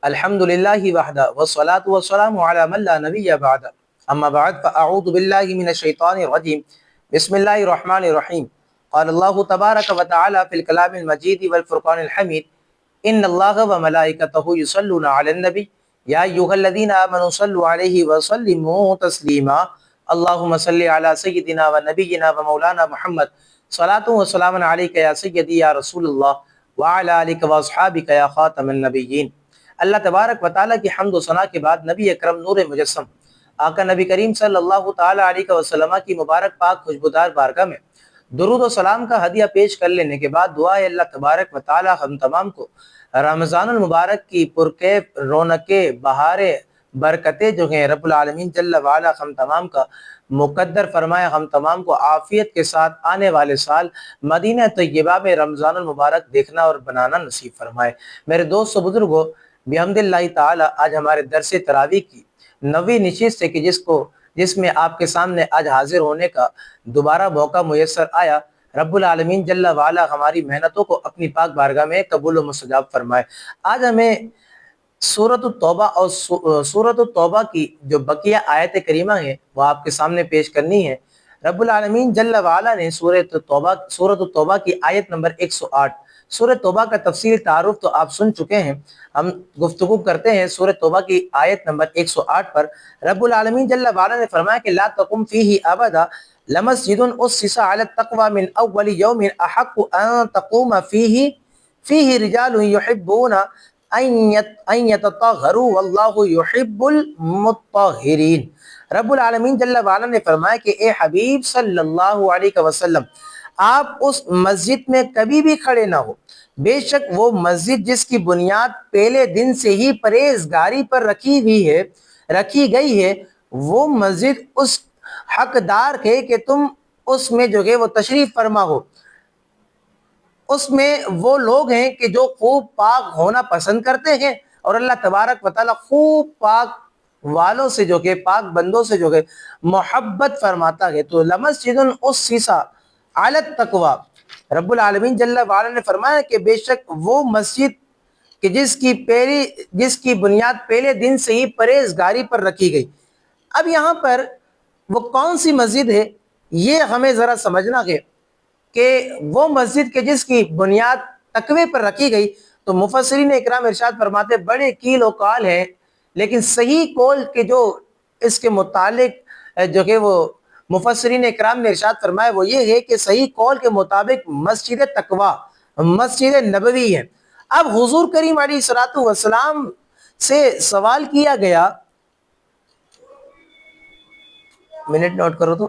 الحمد للہ وحدہ والصلاة والسلام علی من لا نبی بعد اما بعد فاعوذ باللہ من الشیطان الرجیم بسم اللہ الرحمن الرحیم قال اللہ تبارک و تعالی فی الکلام المجید والفرقان الحمید ان اللہ وملائکتہ یصلون علی النبی یا ایھا الذین آمنوا صلوا علیہ وسلموا تسلیما اللہم صلی علی سیدنا و نبینا و مولانا محمد صلاۃ و سلام علیک یا سیدی یا رسول اللہ وعلی آلک و اصحابک یا خاتم النبیین۔ اللہ تبارک و تعالیٰ کی حمد و ثنا کے بعد نبی اکرم نور مجسم آقا نبی کریم صلی اللہ تعالیٰ علیہ وسلم کی مبارک پاک خوشبودار بارگاہ میں درود و سلام کا ہدیہ پیش کر لینے کے بعد دعا ہے اللہ تبارک و تعالیٰ ہم تمام کو رمضان المبارک کی پرکیف رونقیں بہاریں برکتیں جو ہیں رب العالمین جل وعلا ہم تمام کا مقدر فرمائے، ہم تمام کو عافیت کے ساتھ آنے والے سال مدینہ طیبہ میں رمضان المبارک دیکھنا اور بنانا نصیب فرمائے۔ میرے دوست و بزرگوں، بحمد اللہ تعالی آج ہمارے درس تراویح کی 9ویں نشست ہے کہ جس میں آپ کے سامنے آج حاضر ہونے کا دوبارہ موقع میسر آیا۔ رب العالمین جل وعلا ہماری محنتوں کو اپنی پاک بارگاہ میں قبول و مستجاب فرمائے۔ آج ہمیں سورۃ التوبہ اور سورۃ التوبہ کی جو بقیہ آیت کریمہ ہیں وہ آپ کے سامنے پیش کرنی ہے۔ رب العالمین جل وعلا نے سورۃ التوبہ کی آیت نمبر 108 سورہ توبہ کا تفصیل تعارف تو آپ سن چکے ہیں، ہم گفتگو کرتے ہیں سورہ توبہ کی آیت نمبر 108 پر۔ رب العالمین جل وعلا نے فرمایا کہ لا تقم فیہ ابدا لمسجد اسس علی التقوی من اول یوم احق ان تقوم فیہ رجال یحبون ان یتطہروا واللہ یحب المطہرین۔ رب العالمین جل وعلا نے فرمایا کہ اے حبیب صلی اللہ علیہ وسلم، آپ اس مسجد میں کبھی بھی کھڑے نہ ہو، بے شک وہ مسجد جس کی بنیاد پہلے دن سے ہی پرہیزگاری پر رکھی گئی ہے، وہ مسجد اس حقدار ہے کہ تم اس میں جو ہے وہ تشریف فرما ہو۔ اس میں وہ لوگ ہیں کہ جو خوب پاک ہونا پسند کرتے ہیں، اور اللہ تبارک و تعالیٰ خوب پاک والوں سے جو کہ پاک بندوں سے جو کہ محبت فرماتا ہے۔ تو لمسجد اسس علی التقوی، رب العالمین جل وعلا نے فرمایا کہ بے شک وہ مسجد کہ جس کی بنیاد پہلے دن سے ہی پرہیزگاری پر رکھی گئی۔ اب یہاں پر وہ کون سی مسجد ہے یہ ہمیں ذرا سمجھنا ہے کہ وہ مسجد کہ جس کی بنیاد تقوی پر رکھی گئی، تو مفسرین اکرام ارشاد فرماتے بڑے کیل و کال ہیں، لیکن صحیح قول کے جو اس کے متعلق جو کہ وہ مفسرین اکرام نے ارشاد فرمایا وہ یہ ہے کہ صحیح قول کے مطابق مسجد تقوی مسجد نبوی ہے۔ اب حضور کریم علیہ الصلوۃ والسلام سے سوال کیا گیا، منٹ نوٹ کرو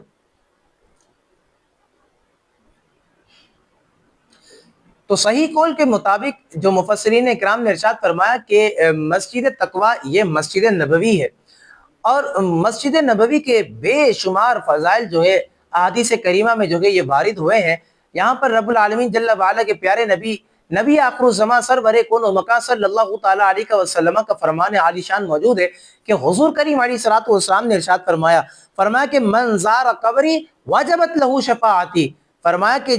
تو صحیح قول کے مطابق جو مفسرین اکرام نے ارشاد فرمایا کہ مسجد تقوی یہ مسجد نبوی ہے، اور مسجد نبوی کے بے شمار فضائل جو ہے احادیث کریمہ میں جو ہے یہ وارد ہوئے ہیں۔ یہاں پر رب العالمین جل وعلا کے پیارے نبی آخر الزمان سرور کون و مکان صلی اللہ تعالیٰ علیہ وسلم کا فرمان عالی شان موجود ہے کہ حضور کریم علیہ الصلوۃ والسلام نے ارشاد فرمایا کہ من زار قبری وجبت لہ شفاعتی، فرمایا کہ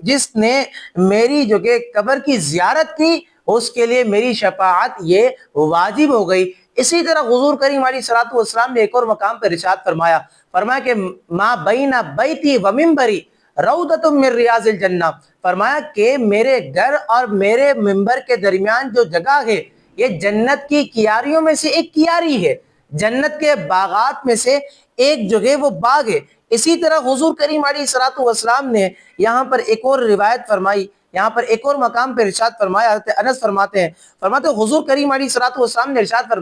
جس نے میری جو کہ قبر کی زیارت کی اس کے لیے میری شفاعت یہ واجب ہو گئی۔ اسی طرح حضور کریم علیہ الصلوۃ والسلام نے ایک اور مقام پر ارشاد فرمایا کہ ما بین بیتی و منبری روضۃ من ریاض الجنہ، فرمایا کہ میرے گھر اور میرے منبر کے درمیان جو جگہ ہے یہ جنت کی کیاریوں میں سے ایک کیاری ہے، جنت کے باغات میں سے ایک جو ہے وہ باغ ہے۔ اسی طرح حضور کریم علیہ الصلوۃ والسلام نے یہاں پر ایک اور روایت فرمائی، یہاں پر ایک اور مقام پر ارشاد فرمایا، حضرت انس فرماتے ہیں حضور کریم علیہ الصلوۃ والسلام نے ارشاد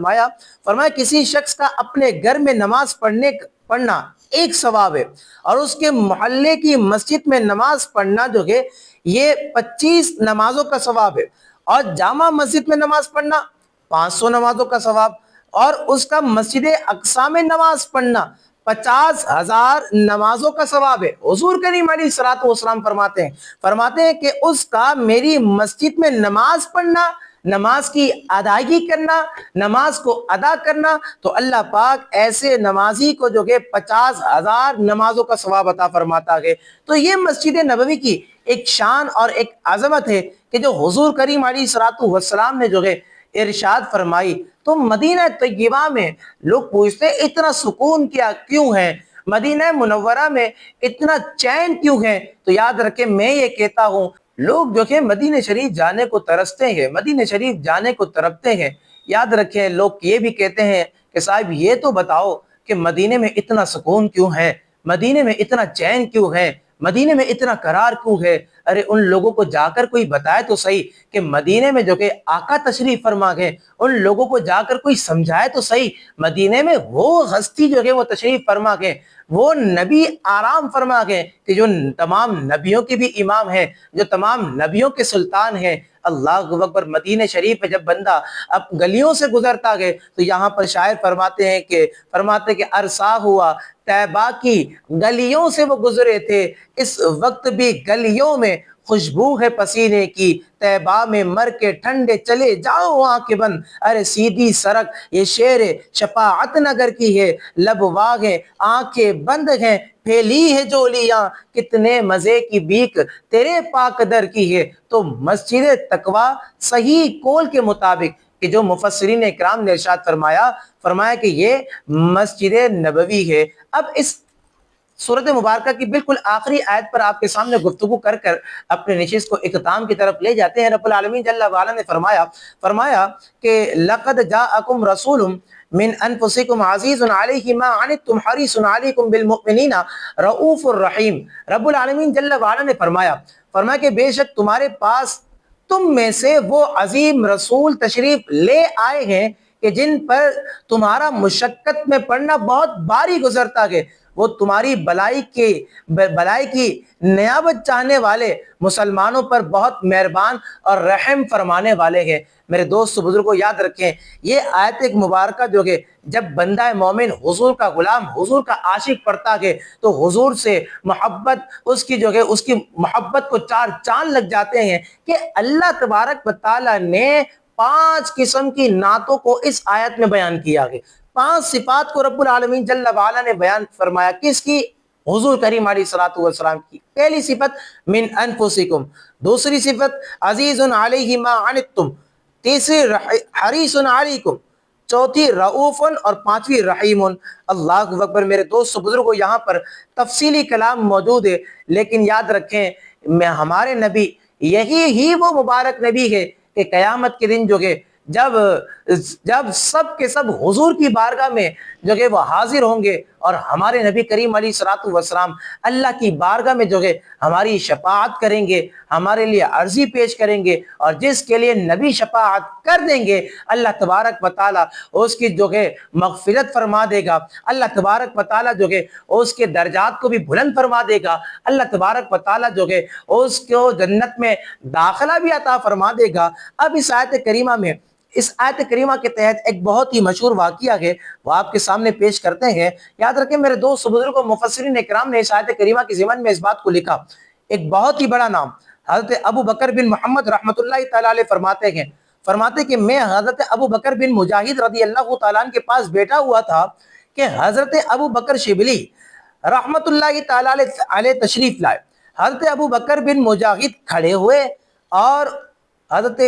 فرمایا کسی شخص کا اپنے گھر میں نماز پڑھنا ایک ثواب ہے، اور اس کے محلے کی مسجد میں نماز پڑھنا جو ہے یہ 25 نمازوں کا ثواب ہے، اور جامع مسجد میں نماز پڑھنا 500 نمازوں کا ثواب، اور اس کا مسجد اقصی میں نماز پڑھنا 50,000 نمازوں کا ثواب ہے۔ حضور کریم علیہ الصلوۃ والسلام فرماتے ہیں کہ اس کا میری مسجد میں نماز پڑھنا، نماز کی ادائیگی کرنا، نماز کو ادا کرنا، تو اللہ پاک ایسے نمازی کو جو کہ 50,000 نمازوں کا ثواب عطا فرماتا ہے۔ تو یہ مسجد نبوی کی ایک شان اور ایک عظمت ہے کہ جو حضور کریم علیہ الصلوۃ والسلام نے جو ہے ارشاد فرمائی تو مدینہ طیبہ میں لوگ پوچھتے اتنا سکون کیا کیوں ہے، مدینہ منورہ میں اتنا چین کیوں ہے؟ تو یاد رکھیں میں یہ کہتا ہوں لوگ جو کہ مدینہ شریف جانے کو ترستے ہیں، مدینہ شریف جانے کو تڑپتے ہیں، یاد رکھیں لوگ یہ بھی کہتے ہیں کہ صاحب یہ تو بتاؤ کہ مدینے میں اتنا سکون کیوں ہے، مدینے میں اتنا چین کیوں ہے، مدینے میں اتنا قرار کیوں ہے؟ ارے ان لوگوں کو جا کر کوئی بتائے تو صحیح کہ مدینے میں جو کہ آقا تشریف فرما گئے، ان لوگوں کو جا کر کوئی سمجھائے تو صحیح مدینے میں وہ ہستی جو کہ وہ تشریف فرما گئے، وہ نبی آرام فرما گئے کہ جو تمام نبیوں کے بھی امام ہیں، جو تمام نبیوں کے سلطان ہیں۔ اللہ اکبر، مدینہ شریف میں جب بندہ اب گلیوں سے گزرتا گئے تو یہاں پر شاعر فرماتے کہ عرصہ ہوا طیبہ کی گلیوں سے وہ گزرے تھے، اس وقت بھی گلیوں میں خوشبو ہے پسینے کی، طیبہ میں مر کے ٹھنڈے چلے جاؤ آنکھیں بند۔ ارے سیدھی سڑک یہ شیر شفاعت نگر کی ہے، لب واگ ہے آنکھیں بند ہیں، پھیلی ہے جولیاں کتنے مزے کی بیک تیرے پاک در کی ہے۔ تو مسجد تقویٰ صحیح قول کے مطابق کہ جو مفسرین اکرام نے ارشاد فرمایا کہ یہ مسجد نبوی ہے۔ اب اس سورت مبارکہ کی بالکل آخری آیت پر آپ کے سامنے گفتگو کر اپنے نشست کو اختتام کی طرف لے جاتے ہیں۔ رب العالمین جل وعلا نے فرمایا کہ لقد جاءکم رسول من انفسکم عزیز علیہ ما عنتم حریص علیکم بالمؤمنین رؤوف الرحیم۔ رب العالمین جل وعلا نے فرمایا کہ بے شک تمہارے پاس تم میں سے وہ عظیم رسول تشریف لے آئے ہیں کہ جن پر تمہارا مشقت میں پڑنا بہت باری گزرتا ہے، وہ تمہاری بلائی کی نیابت چاہنے والے مسلمانوں پر بہت مہربان اور رحم فرمانے والے ہیں۔ میرے دوست بزرگوں یاد رکھیں یہ آیت ایک مبارکہ جو کہ جب بندہ مومن حضور کا غلام حضور کا عاشق پڑھتا ہے تو حضور سے محبت اس کی محبت کو چار چاند لگ جاتے ہیں کہ اللہ تبارک و تعالی نے 5 قسم کی نعتوں کو اس آیت میں بیان کیا ہے، 5 صفات کو رب العالمین جل وعلا نے بیان فرمایا۔ کس کی؟ حضور کریم علیہ الصلوۃ والسلام کی۔ پہلی صفت من انفسکم، دوسری صفت عزیز علیہ ما عنتم، تیسری حریص علیکم، چوتھی رؤوف اور پانچویں رحیم۔ اللہ اکبر، میرے دوست بزرگوں یہاں پر تفصیلی کلام موجود ہے، لیکن یاد رکھیں ہمارے نبی یہی وہ مبارک نبی ہے کہ قیامت کے دن جو کہ جب سب کے سب حضور کی بارگاہ میں جو کہ وہ حاضر ہوں گے اور ہمارے نبی کریم علیہ الصلوۃ والسلام اللہ کی بارگاہ میں جو کہ ہماری شفاعت کریں گے، ہمارے لیے عرضی پیش کریں گے، اور جس کے لیے نبی شفاعت کر دیں گے اللہ تبارک و تعالی اس کی جو کہ مغفرت فرما دے گا، اللہ تبارک و تعالی جو کہ اس کے درجات کو بھی بلند فرما دے گا، اللہ تبارک و تعالی جو کہ اس کو جنت میں داخلہ بھی عطا فرما دے گا۔ اب اس آیت کریمہ کے تحت ایک بہت ہی مشہور واقعہ ہے، وہ آپ کے سامنے پیش کرتے ہیں۔ یاد رکھیں میرے دوست بزرگوں، مفسرین اکرام نے اس آیت کریمہ کی ضمن میں اس بات کو لکھا۔ ایک بہت ہی بڑا نام حضرت ابو بکر بن محمد رحمۃ اللہ تعالی علیہ فرماتے کہ میں حضرت ابو بکر بن مجاہد رضی اللہ تعالیٰ عنہ کے پاس بیٹھا ہوا تھا کہ حضرت ابو بکر شبلی رحمۃ اللہ تعالی علیہ تشریف لائے۔ حضرت ابو بکر بن مجاہد کھڑے ہوئے اور حضرت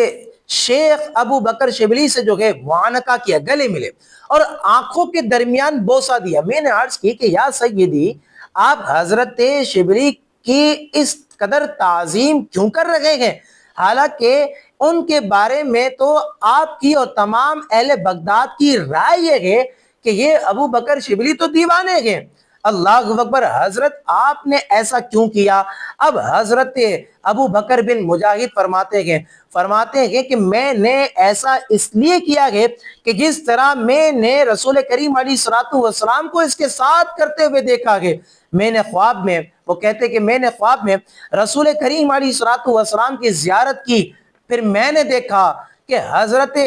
شیخ ابو بکر شبلی سے جو ہے معانقہ کیا، گلے ملے اور آنکھوں کے درمیان بوسہ دیا۔ میں نے عرض کی کہ یا سیدی آپ حضرت شبلی کی اس قدر تعظیم کیوں کر رہے ہیں، حالانکہ ان کے بارے میں تو آپ کی اور تمام اہل بغداد کی رائے یہ ہے کہ یہ ابو بکر شبلی تو دیوانے ہیں۔ اللہ اکبر، حضرت آپ نے ایسا کیوں کیا؟ اب حضرت ابو بکر بن مجاہد فرماتے ہیں کہ میں نے ایسا اس لیے کیا ہے کہ جس طرح میں نے رسول کریم علیہ الصلوۃ والسلام کو اس کے ساتھ کرتے ہوئے دیکھا ہے، میں نے خواب میں رسول کریم علیہ الصلوۃ والسلام کی زیارت کی، پھر میں نے دیکھا کہ حضرت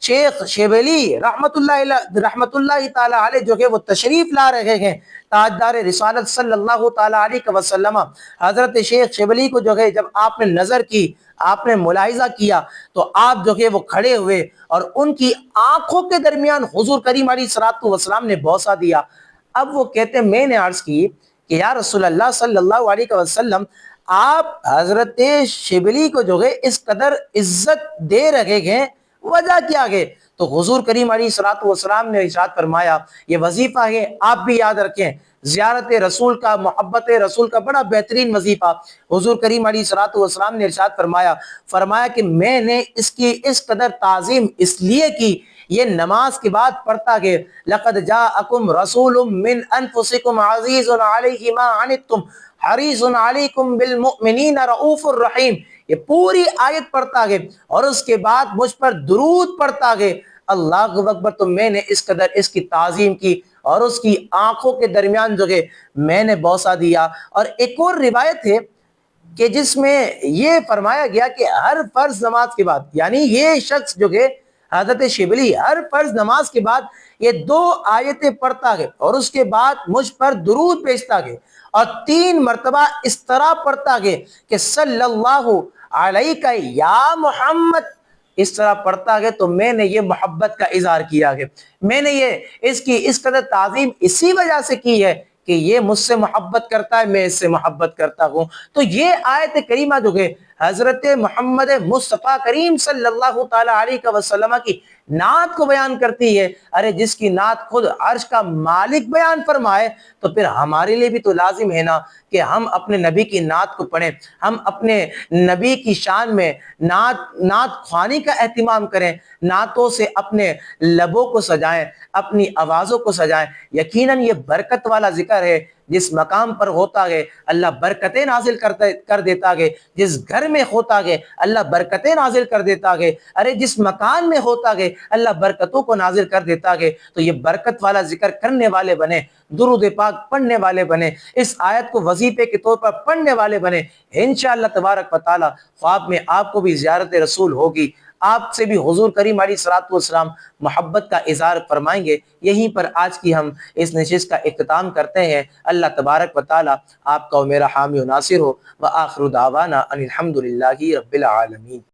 شیخ شبلی رحمت اللہ تعالی علیہ جو کہ وہ تشریف لا رہے ہیں، تاجدار رسالت صلی اللہ تعالی علیہ وسلم۔ حضرت شیخ شبلی کو جو ہے جب آپ نے نظر کی، آپ نے ملاحظہ کیا تو آپ جو کہ وہ کھڑے ہوئے اور ان کی آنکھوں کے درمیان حضور کریم علیہ الصلوۃ والسلام نے بوسہ دیا۔ اب وہ کہتے ہیں میں نے عرض کی کہ یا رسول اللہ صلی اللہ علیہ وسلم، آپ حضرت شبلی کو جو ہے اس قدر عزت دے رہے ہیں، وجہ کیا ہے؟ تو حضور کریم علیہ الصلوۃ والسلام نے ارشاد فرمایا یہ وظیفہ ہے، آپ بھی یاد رکھیں، زیارت رسول کا، محبت رسول کا بڑا بہترین وظیفہ۔ حضور کریم علیہ الصلوۃ والسلام نے ارشاد فرمایا کہ میں نے اس کی اس قدر تعظیم اس لیے کی، یہ نماز کے بعد پڑھتا کہ لقد جاءکم رسول من انفسکم عزیز علیہ ما عنتم حریص علیکم بالمؤمنین رؤوف الرحیم، یہ پوری آیت پڑھتا گئے اور اس کے بعد مجھ پر درود پڑھتا گئے، اللہ اکبر۔ تو میں نے اس قدر اس کی تعظیم کی اور اس کی آنکھوں کے درمیان جو ہے میں نے بوسہ دیا۔ اور ایک اور روایت ہے کہ جس میں یہ فرمایا گیا کہ ہر فرض نماز کے بعد، یعنی یہ شخص جو ہے حضرت شبلی ہر فرض نماز کے بعد یہ 2 آیتیں پڑھتا ہے اور اس کے بعد مجھ پر درود بھیجتا ہے اور 3 مرتبہ اس طرح پڑھتا ہے کہ صلی اللہ علیہ یا محمد، اس طرح پڑھتا ہے۔ تو میں نے یہ محبت کا اظہار کیا ہے، میں نے یہ اس کی اس قدر تعظیم اسی وجہ سے کی ہے کہ یہ مجھ سے محبت کرتا ہے، میں اس سے محبت کرتا ہوں۔ تو یہ آیت کریمہ جو ہے حضرت محمد مصطفیٰ کریم صلی اللہ تعالی علیہ وسلم کی نعت کو بیان کرتی ہے۔ ارے جس کی نعت خود عرش کا مالک بیان فرمائے تو پھر ہمارے لیے بھی تو لازم ہے نا کہ ہم اپنے نبی کی نعت کو پڑھیں، ہم اپنے نبی کی شان میں نعت خوانی کا اہتمام کریں، نعتوں سے اپنے لبوں کو سجائیں، اپنی آوازوں کو سجائیں۔ یقیناً یہ برکت والا ذکر ہے، جس مقام پر ہوتا ہے اللہ برکتیں نازل کر دیتا ہے، جس گھر میں ہوتا ہے اللہ برکتیں نازل کر دیتا ہے، ارے جس مکان میں ہوتا ہے اللہ برکتوں کو نازل کر دیتا ہے۔ تو یہ برکت والا ذکر کرنے والے بنے، درود پاک پڑھنے والے بنے، اس آیت کو وظیفے کے طور پر پڑھنے والے بنے، انشاءاللہ تبارک و تعالی خواب میں آپ کو بھی زیارت رسول ہوگی، آپ سے بھی حضور کریم علیہ الصلوۃ والسلام محبت کا اظہار فرمائیں گے۔ یہیں پر آج کی ہم اس نشست کا اختتام کرتے ہیں۔ اللہ تبارک و تعالی آپ کا و میرا حامی و ناصر ہو، وآخر دعوانا ان الحمد للہ رب العالمین۔